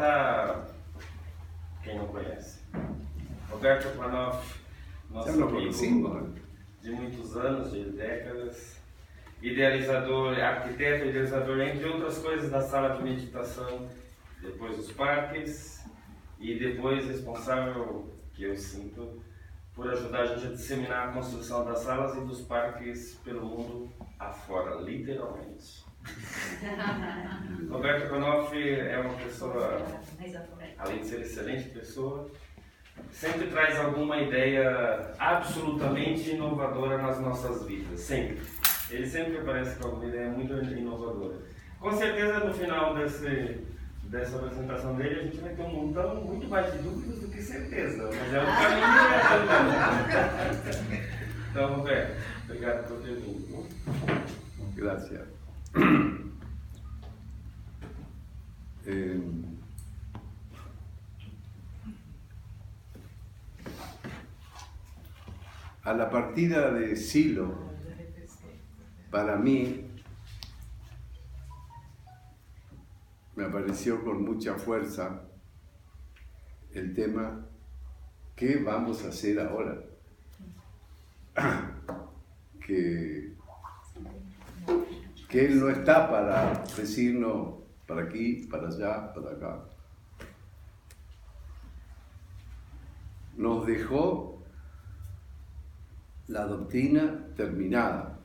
apresentar quem não conhece. Roberto Panoff, nosso amigo de muitos anos, de décadas, idealizador, arquiteto, idealizador, entre outras coisas, da sala de meditação, depois dos parques, e depois responsável, que eu sinto, por ajudar a gente a disseminar a construção das salas e dos parques pelo mundo afora, literalmente. Roberto Panoff é uma pessoa, além de ser excelente pessoa, sempre traz alguma ideia absolutamente inovadora nas nossas vidas, sempre. Ele sempre aparece com alguma ideia muito inovadora. Com certeza, no final dessa apresentação dele, a gente vai ter um montão muito mais de dúvidas do que certeza, mas é um caminho. Então, Roberto, obrigado por ter vindo. Gracias. A la partida de Silo, para mí, me apareció con mucha fuerza el tema, ¿qué vamos a hacer ahora? Que Él no está para decirnos para aquí, para allá, para acá. Nos dejó la doctrina terminada.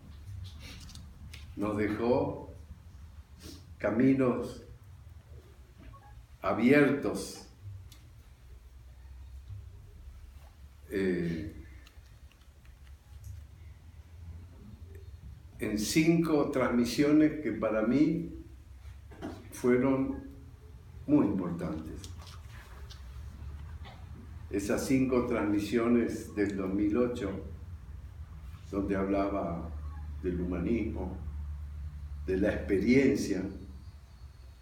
Nos dejó caminos abiertos. En 5 transmisiones que para mí fueron muy importantes. Esas 5 transmisiones del 2008, donde hablaba del humanismo, de la experiencia,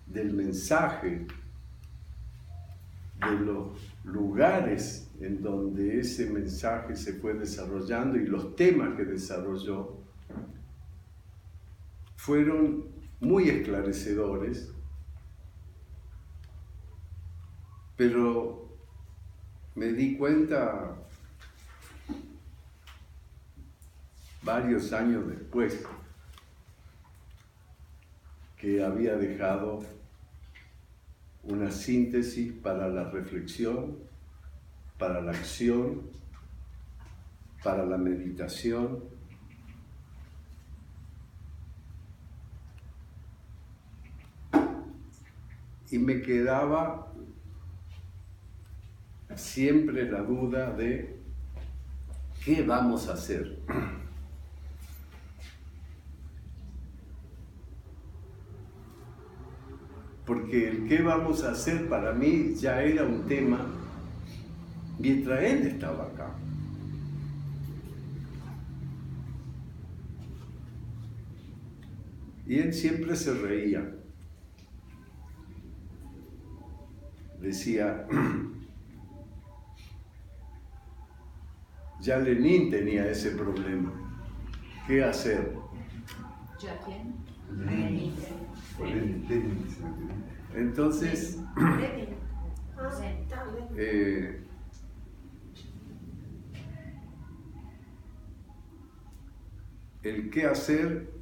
del mensaje, de los lugares en donde ese mensaje se fue desarrollando y los temas que desarrolló, fueron muy esclarecedores, pero me di cuenta varios años después que había dejado una síntesis para la reflexión, para la acción, para la meditación, y me quedaba siempre la duda de ¿qué vamos a hacer? Porque el qué vamos a hacer para mí ya era un tema mientras él estaba acá. Y él siempre se reía. Decía, ya Lenin tenía ese problema. ¿Qué hacer? ¿Ya quién? Lenin. Entonces, el qué hacer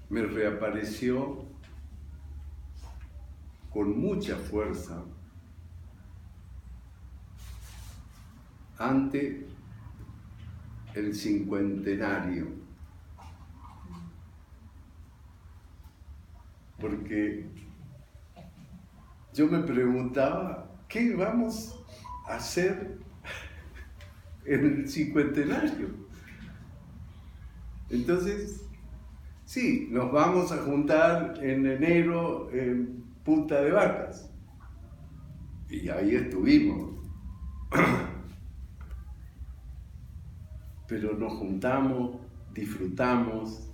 me reapareció con mucha fuerza ante el 50enario, porque yo me preguntaba, ¿qué vamos a hacer en el 50enario? Entonces, sí, nos vamos a juntar en enero en Punta de Vacas. Y ahí estuvimos. Pero nos juntamos, disfrutamos,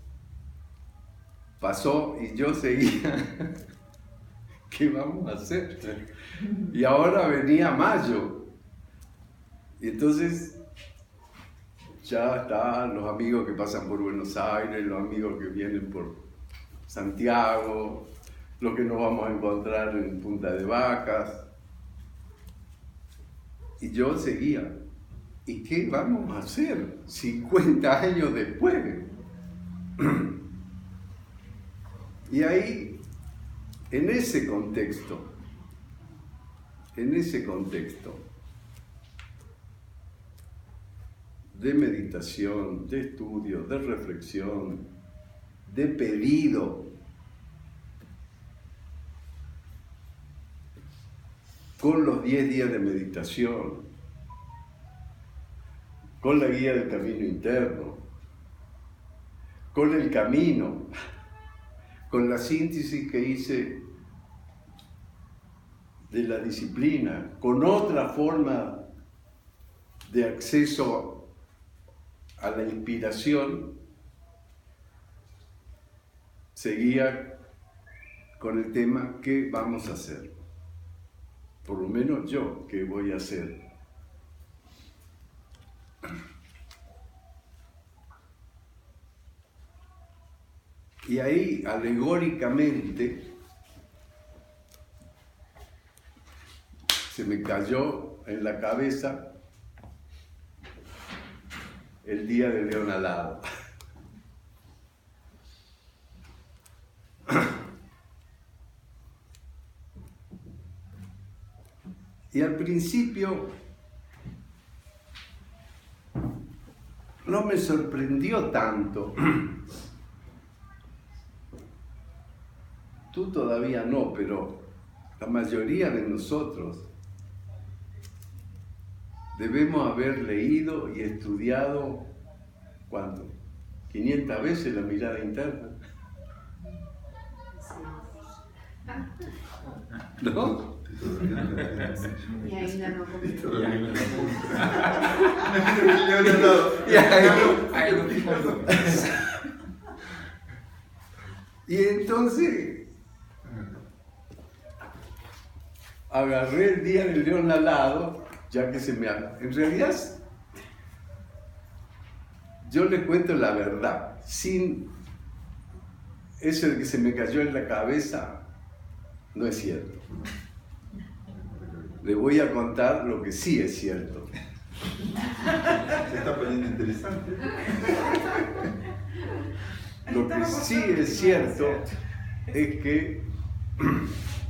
pasó y yo seguía. ¿Qué vamos a hacer? Y ahora venía mayo. Y entonces ya están los amigos que pasan por Buenos Aires, los amigos que vienen por Santiago, lo que nos vamos a encontrar en Punta de Vacas. Y yo seguía. ¿Y qué vamos a hacer 50 años después? Y ahí, en ese contexto, de meditación, de estudio, de reflexión, de pedido, con los 10 días de meditación, con la guía del camino interno, con el camino, con la síntesis que hice de la disciplina, con otra forma de acceso a la inspiración, seguía con el tema ¿qué vamos a hacer? Por lo menos yo, ¿qué voy a hacer? Y ahí, alegóricamente, se me cayó en la cabeza el día de León Alado. Y al principio no me sorprendió tanto. Tú todavía no, pero la mayoría de nosotros debemos haber leído y estudiado, ¿cuánto? 500 veces la mirada interna. ¿No? Y ahí no lo Y entonces agarré el día del León Alado, ya que se me... En realidad, yo le cuento la verdad, sin eso de que se me cayó en la cabeza, no es cierto. Le voy a contar lo que sí es cierto. Se está poniendo interesante. Lo que sí es cierto es que,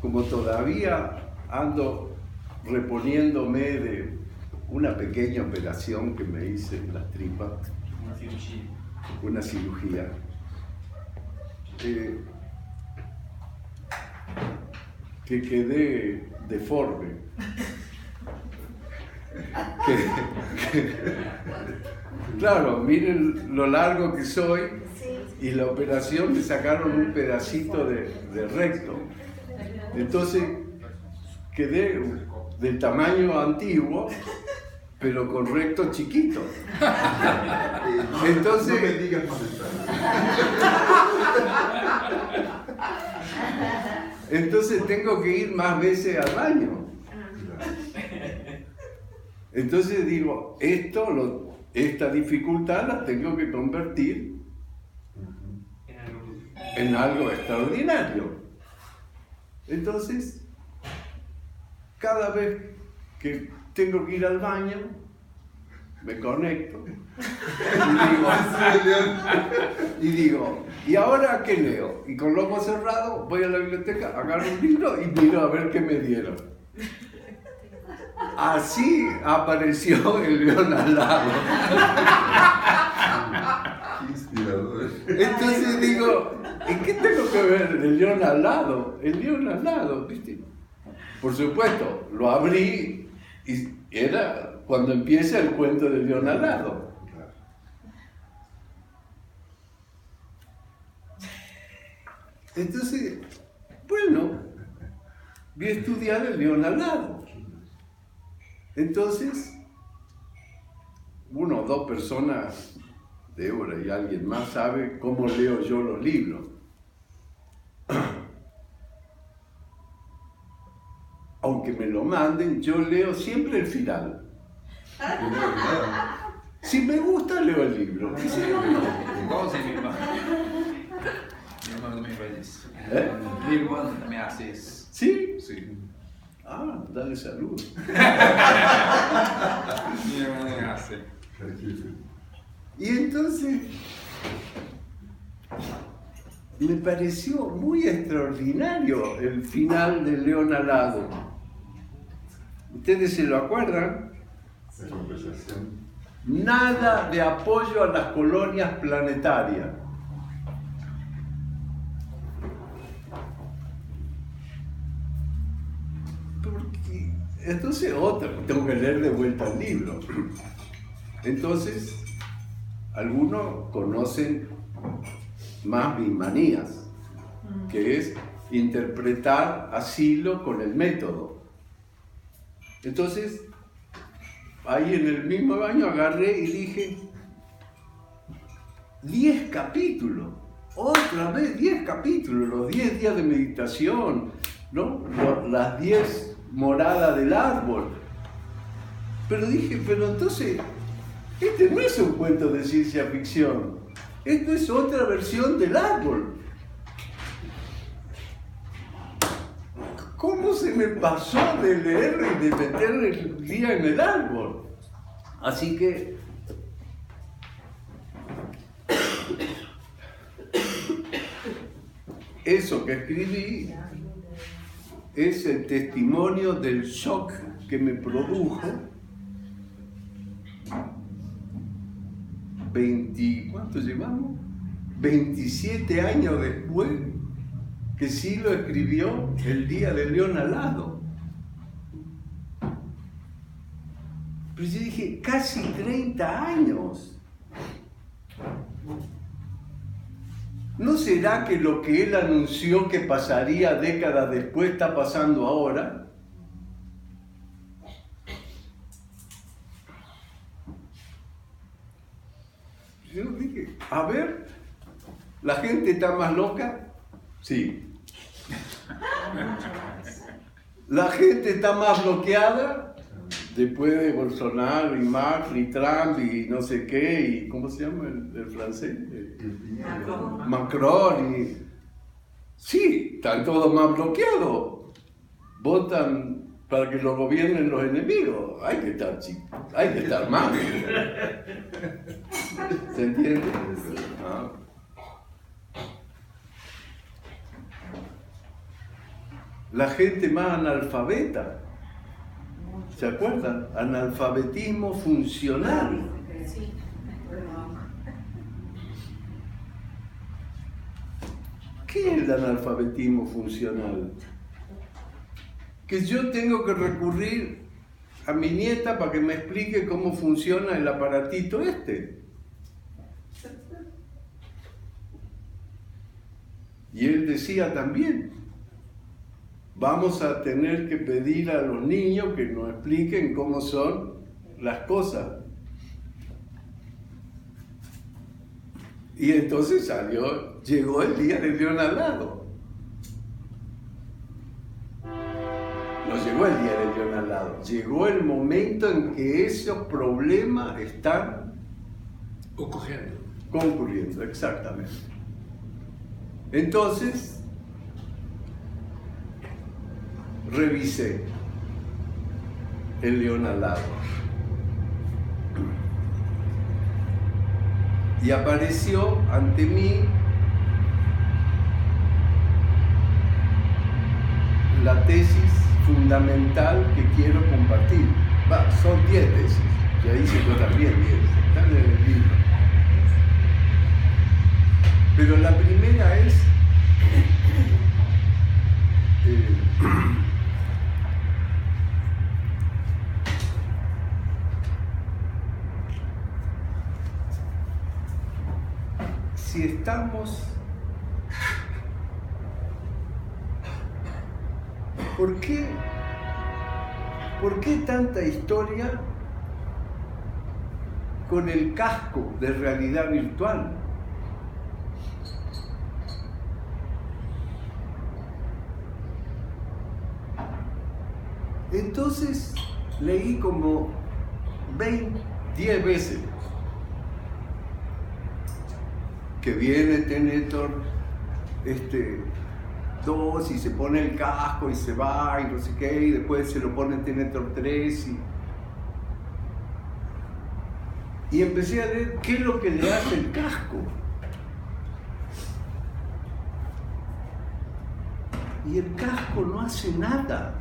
como todavía ando reponiéndome de una pequeña operación que me hice en las tripas, una cirugía, que quedé deforme. Claro, miren lo largo que soy, y la operación me sacaron un pedacito de recto. Entonces quedé del tamaño antiguo, pero con recto chiquito. Entonces, no me digas más detalles. Entonces tengo que ir más veces al baño. Entonces digo, esta dificultad la tengo que convertir en algo extraordinario. Entonces, cada vez que tengo que ir al baño, me conecto y digo, ¿y ahora qué leo? Y con los ojos cerrados voy a la biblioteca, agarro un libro y miro a ver qué me dieron. Así apareció el León Alado. Qué inspirador. Entonces digo, ¿y qué tengo que ver el León Alado? El León Alado, ¿viste? Por supuesto, lo abrí y era cuando empieza el cuento del León Alado. Entonces, bueno, voy a estudiar el León Alado. Entonces, uno o dos personas, Débora y alguien más, sabe cómo leo yo los libros. Aunque me lo manden, yo leo siempre el final. Si me gusta, leo el libro. Si no, no. ¿Cómo se llama? também faz isso. É? Minha irmã também hace isso. ¿Sí? Sim. Ah, dale salud. Minha irmã também hace. Y entonces me pareció muy extraordinario el final de León Alado. ¿Ustedes se lo acuerdan? Esa conversación. Nada de apoyo a las colonias planetarias. Porque, entonces, tengo que leer de vuelta el libro. Entonces, algunos conocen más mis manías, que es interpretar a Silo con el método. Entonces, ahí en el mismo baño agarré y dije, 10 capítulos, otra vez 10 capítulos, los 10 días de meditación, ¿no? Las 10 moradas del árbol. Pero dije, pero entonces, este no es un cuento de ciencia ficción, esto es otra versión del árbol. ¿Cómo se me pasó de leer y de meter el día en el árbol? Así que eso que escribí es el testimonio del shock que me produjo ¿cuánto llevamos? 27 años después que Silo escribió El día de León Alado. Pero yo dije, casi 30 años. ¿No será que lo que él anunció que pasaría décadas después está pasando ahora? Yo dije, a ver, ¿la gente está más loca? Sí. ¿La gente está más bloqueada? Después de Bolsonaro y Macri y Trump y no sé qué, y ¿cómo se llama el francés? Macron. Y... sí, están todos más bloqueados. Votan para que lo gobiernen los enemigos. Hay que estar más. ¿Se entiende? Ah. La gente más analfabeta. ¿Se acuerdan? Analfabetismo funcional. Sí. ¿Qué es el analfabetismo funcional? Que yo tengo que recurrir a mi nieta para que me explique cómo funciona el aparatito este. Y él decía también, vamos a tener que pedir a los niños que nos expliquen cómo son las cosas. Y entonces llegó el día de León Alado. No llegó el día de León Alado, llegó el momento en que esos problemas están concurriendo, exactamente. Entonces, revisé el León Alado y apareció ante mí la tesis fundamental que quiero compartir. Son 10 tesis, ya hice yo también 10, están en el libro. Pero la primera es si estamos, ¿por qué tanta historia con el casco de realidad virtual? Entonces leí como 10 veces que viene Tenetor 2 y se pone el casco y se va y no sé qué, y después se lo pone el Tenetro 3 y empecé a ver qué es lo que le hace el casco. Y el casco no hace nada.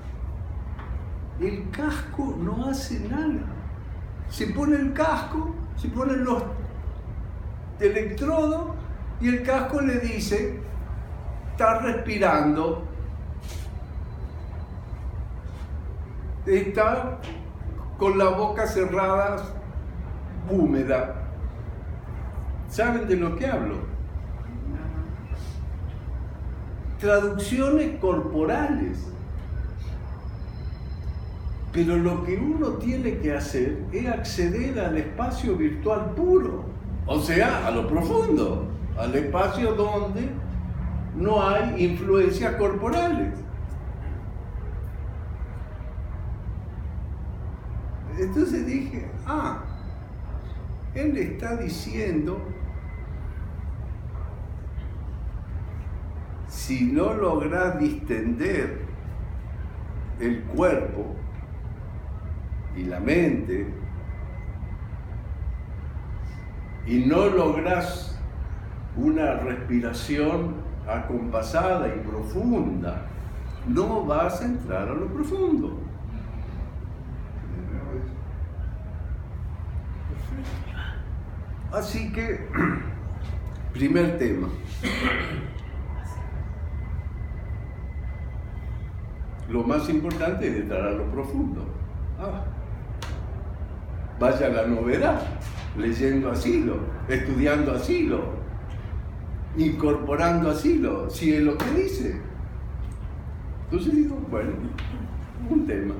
El casco no hace nada. Se pone el casco, se ponen los electrodos y el casco le dice: está respirando, está con la boca cerrada, húmeda. ¿Saben de lo que hablo? Traducciones corporales. Pero lo que uno tiene que hacer es acceder al espacio virtual puro, o sea, a lo profundo, al espacio donde no hay influencias corporales. Entonces dije, él está diciendo, si no logras distender el cuerpo y la mente, y no logras una respiración acompasada y profunda, no vas a entrar a lo profundo. Así que, primer tema. Lo más importante es entrar a lo profundo. Vaya la novedad, leyendo asilo, estudiando asilo, incorporando asilo, si es lo que dice. Entonces digo, bueno, un tema.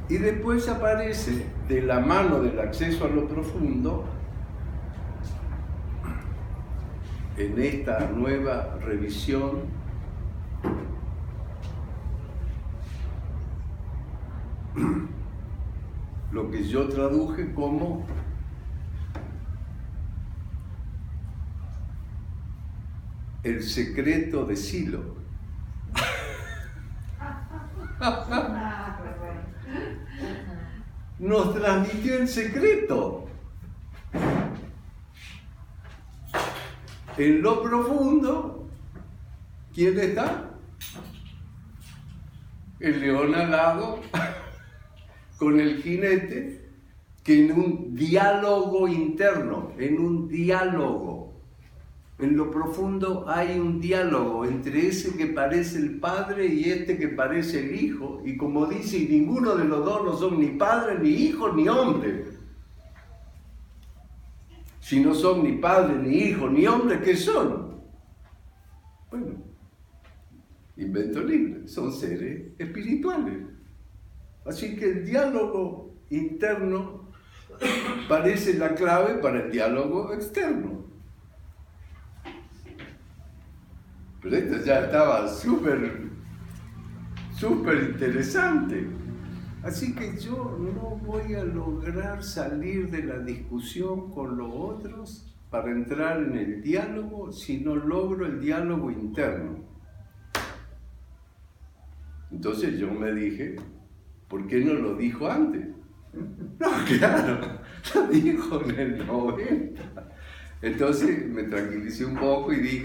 Y después aparece, de la mano del acceso a lo profundo, en esta nueva revisión, lo que yo traduje como el secreto de Silo. Nos transmitió el secreto. En lo profundo, ¿quién está? El león alado con el jinete, que en un diálogo interno, en lo profundo hay un diálogo entre ese que parece el padre y este que parece el hijo, y como dice, ninguno de los dos no son ni padre, ni hijo, ni hombre. Si no son ni padre, ni hijo, ni hombre, ¿qué son? Bueno, invento libre, son seres espirituales. Así que el diálogo interno parece la clave para el diálogo externo. Pero esto ya estaba súper interesante. Así que yo no voy a lograr salir de la discusión con los otros para entrar en el diálogo si no logro el diálogo interno. Entonces yo me dije, ¿por qué no lo dijo antes? No, claro, lo dijo en el 90. Entonces me tranquilicé un poco y dije,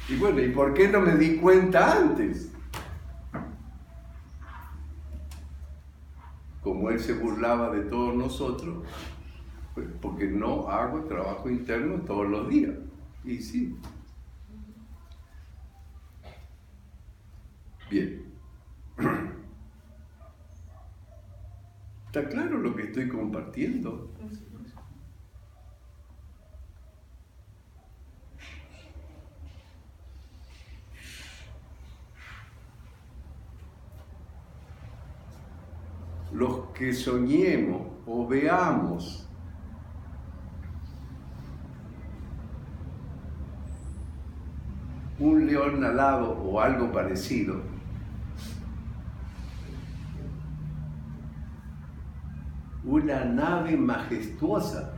y bueno, ¿y por qué no me di cuenta antes? Como él se burlaba de todos nosotros, pues porque no hago trabajo interno todos los días. Y sí. Bien. ¿Está claro lo que estoy compartiendo? Los que soñemos o veamos un león alado o algo parecido, una nave majestuosa.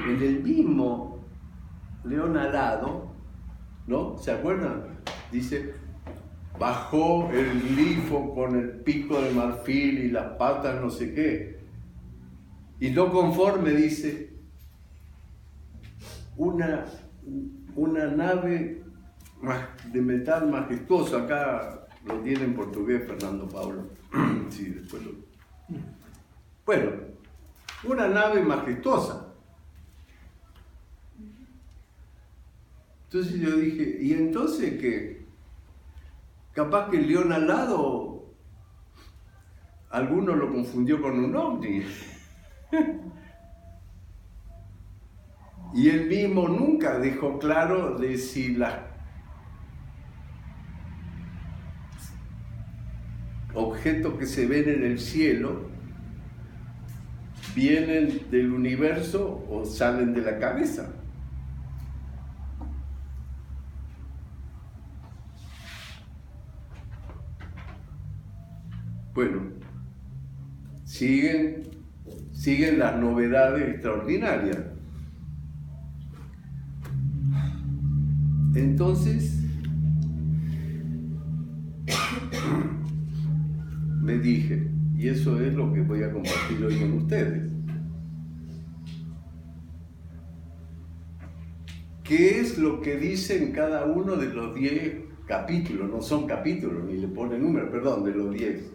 En el mismo león alado, ¿no? ¿Se acuerdan? Dice, bajó el glifo con el pico de marfil y las patas no sé qué. Y no conforme, dice, una nave de metal majestuoso. Acá lo tiene en portugués Fernando Pablo. Sí, después lo... Bueno, una nave majestuosa. Entonces yo dije, ¿y entonces qué? Capaz que el león alado, alguno lo confundió con un ovni. Y él mismo nunca dejó claro de si los objetos que se ven en el cielo vienen del universo o salen de la cabeza. Bueno, siguen las novedades extraordinarias. Entonces, me dije, y eso es lo que voy a compartir hoy con ustedes. ¿Qué es lo que dicen cada uno de los 10 capítulos? No son capítulos, ni le pone número, perdón, de los 10.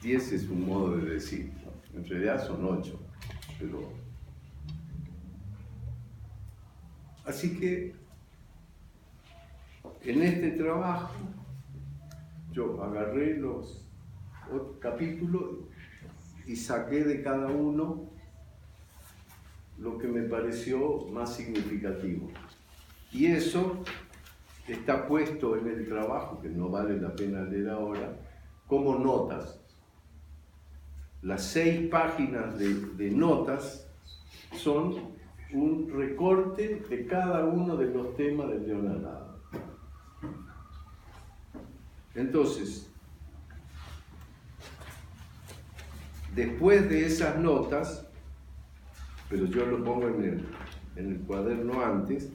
10 es un modo de decir, ¿no? En realidad son 8, pero... Así que, en este trabajo, yo agarré los capítulos y saqué de cada uno lo que me pareció más significativo. Y eso está puesto en el trabajo, que no vale la pena leer ahora, como notas. Las 6 páginas de notas son un recorte de cada uno de los temas del león alado. Entonces, después de esas notas, pero yo lo pongo en el cuaderno antes,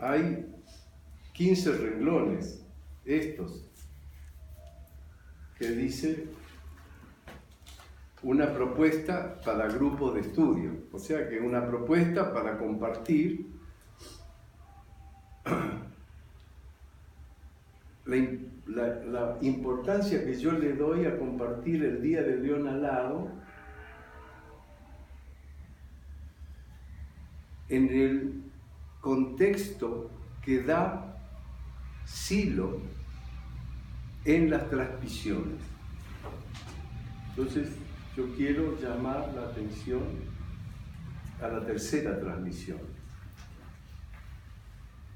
hay 15 renglones, estos, que dice una propuesta para grupo de estudio, o sea que una propuesta para compartir la importancia que yo le doy a compartir el Día del León Alado en el contexto que da Silo en las transmisiones. Entonces, yo quiero llamar la atención a la tercera transmisión.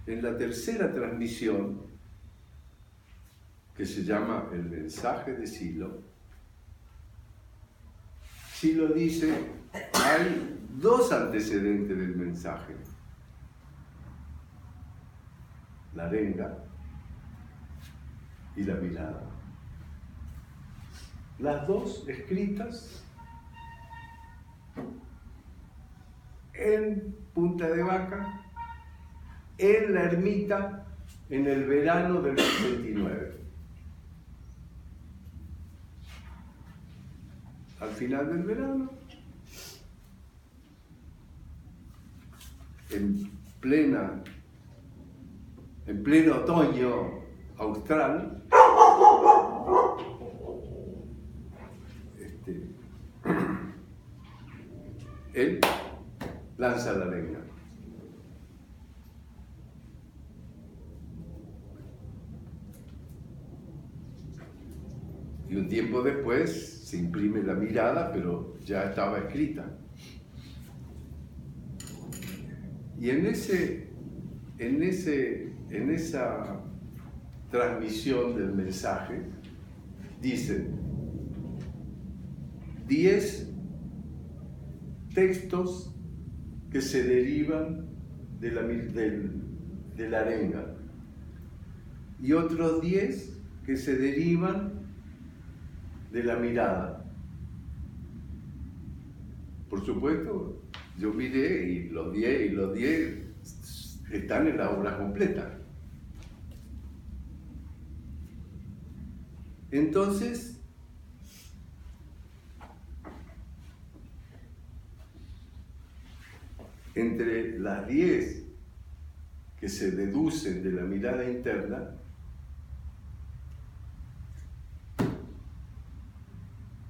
En la tercera transmisión, que se llama El mensaje de Silo, Silo dice, hay 2 antecedentes del mensaje. La arenga y la mirada. Las 2 escritas en Punta de Vaca, en la ermita, en el verano del 69. Al final del verano, en pleno otoño austral, él lanza la arenga. Y un tiempo después se imprime la mirada, pero ya estaba escrita. Y en esa transmisión del mensaje, dice 10 textos que se derivan de la arenga y otros 10 que se derivan de la mirada. Por supuesto, yo miré y los 10 están en la obra completa. Entonces, entre las 10 que se deducen de la mirada interna,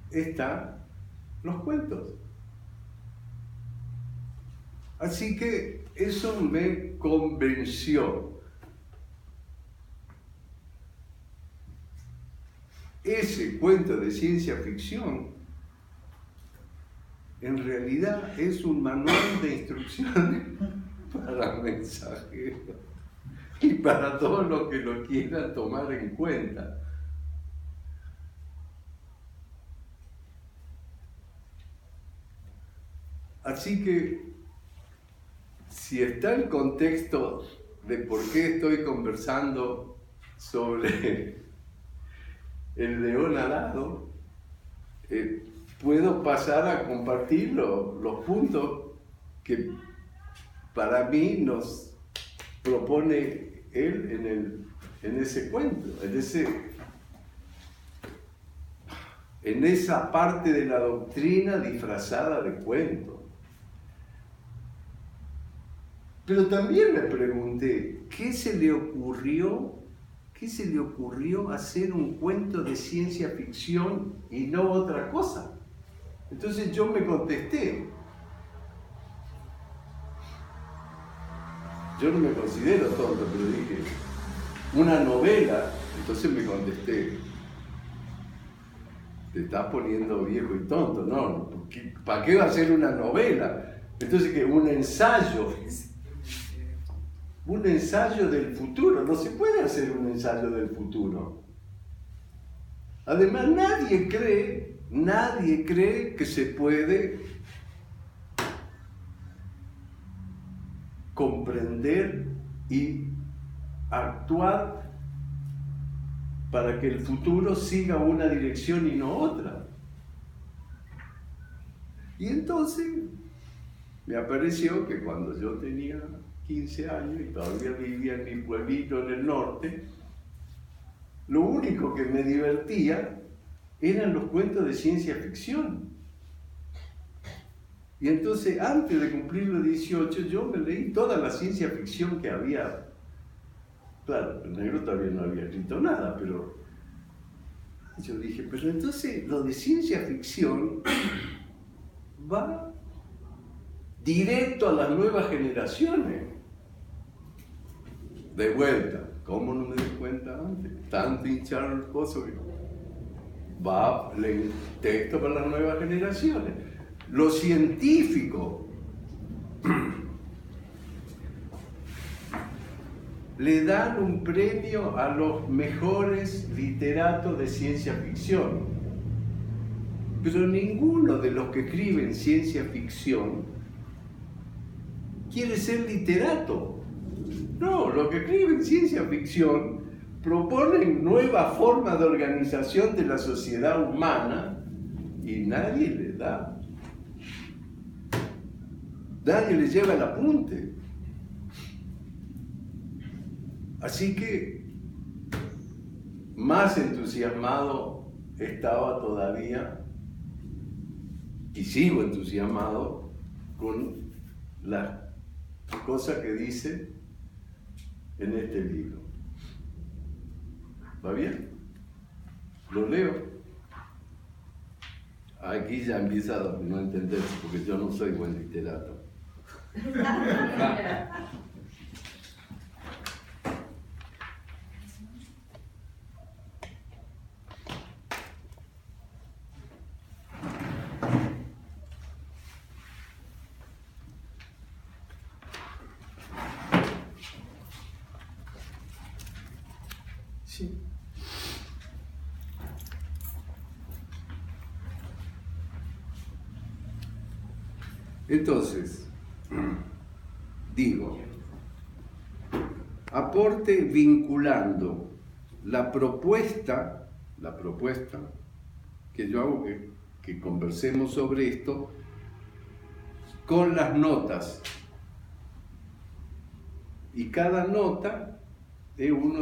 están los cuentos. Así que eso me convenció. Ese cuento de ciencia ficción en realidad es un manual de instrucciones para mensajeros y para todos los que lo quieran tomar en cuenta. Así que, si está el contexto de por qué estoy conversando sobre el león alado, puedo pasar a compartir los puntos que para mí nos propone él en ese cuento, en esa parte de la doctrina disfrazada de cuento. Pero también me pregunté, ¿qué se le ocurrió hacer un cuento de ciencia ficción y no otra cosa? Entonces yo me contesté. Yo no me considero tonto, pero dije, una novela. Entonces me contesté, te estás poniendo viejo y tonto, ¿no? ¿Para qué va a ser una novela? Entonces, ¿qué? Un ensayo del futuro. No se puede hacer un ensayo del futuro. Además, nadie cree que se puede comprender y actuar para que el futuro siga una dirección y no otra. Y entonces me apareció que cuando yo tenía 15 años y todavía vivía en mi pueblito en el norte, lo único que me divertía eran los cuentos de ciencia ficción. Y entonces, antes de cumplir los 18, yo me leí toda la ciencia ficción que había. Claro, el negro todavía no había escrito nada, pero yo dije, pero entonces lo de ciencia ficción va directo a las nuevas generaciones. De vuelta, ¿cómo no me di cuenta antes? Tanto hinchar el coso que va el texto para las nuevas generaciones. Los científicos le dan un premio a los mejores literatos de ciencia ficción, pero ninguno de los que escriben ciencia ficción quiere ser literato. No, los que escriben ciencia ficción proponen nuevas formas de organización de la sociedad humana y nadie le da. Nadie le lleva el apunte. Así que más entusiasmado estaba todavía y sigo entusiasmado con la cosa que dice en este libro. ¿Va bien? Lo leo. Aquí ya empieza a no entenderse porque yo no soy buen literato. Sí. Entonces, digo, corte vinculando la propuesta que yo hago, que conversemos sobre esto, con las notas. Y cada nota es uno